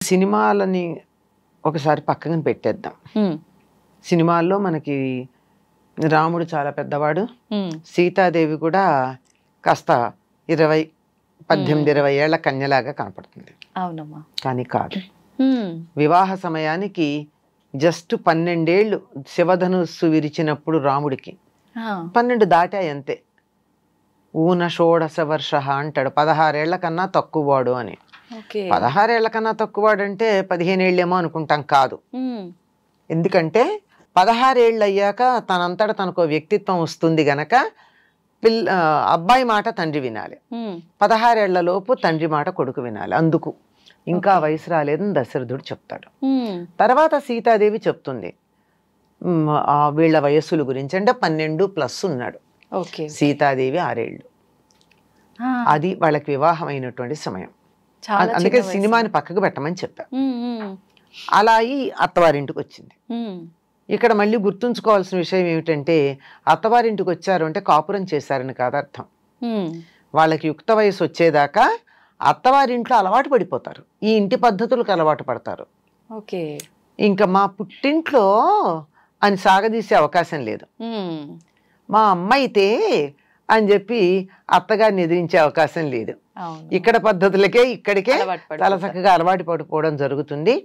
సినిమాలని ఒకసారి పక్కన పెట్టేద్దాం. సినిమాల్లో మనకి రాముడు చాలా పెద్దవాడు, సీతాదేవి కూడా కాస్త 18-20 ఏళ్ల కన్యలాగా కనపడుతుంది. అవునమ్మా. కానీ కాదు, వివాహ సమయానికి జస్ట్ 12 ఏళ్ళు శివధనుస్సు విరిచినప్పుడు రాముడికి 12 దాటాయి అంతే. ఊన షోడశ వర్ష అంటాడు, 16 ఏళ్ల కన్నా తక్కువవాడు అని. 16 ఏళ్ల కన్నా తక్కువవాడు అంటే 15 ఏళ్ళేమో అనుకుంటాం, కాదు. ఎందుకంటే 16 ఏళ్ళు అయ్యాక తనంతట తనకు వ్యక్తిత్వం వస్తుంది గనక అబ్బాయి మాట తండ్రి వినాలి, 16 ఏళ్ల లోపు తండ్రి మాట కొడుకు వినాలి. అందుకు ఇంకా వయసు రాలేదని దశరథుడు చెప్తాడు. తర్వాత సీతాదేవి చెప్తుంది వీళ్ళ వయస్సుల గురించి. అంటే 12+ ఉన్నాడు, సీతాదేవి 6 ఏళ్ళు. అది వాళ్ళకి వివాహం అయినటువంటి సమయం. అందుకే సినిమాని పక్కకు పెట్టమని చెప్పా. అలా అయి అత్తవారింటికి వచ్చింది. ఇక్కడ మళ్ళీ గుర్తుంచుకోవాల్సిన విషయం ఏమిటంటే, అత్తవారింటికి వచ్చారు అంటే కాపురం చేశారని కాదు అర్థం. వాళ్ళకి యుక్త వయసు వచ్చేదాకా అత్తవారింట్లో అలవాటు పడిపోతారు, ఈ ఇంటి పద్ధతులకు అలవాటు పడతారు. ఇంకా మా పుట్టింట్లో అని సాగదీసే అవకాశం లేదు. మా అమ్మ అయితే అని చెప్పి అత్తగారిని ఎదిరించే అవకాశం లేదు. ఇక్కడ పద్ధతులకే ఇక్కడికే చాలా చక్కగా అలవాటు పడిపోవడం జరుగుతుంది.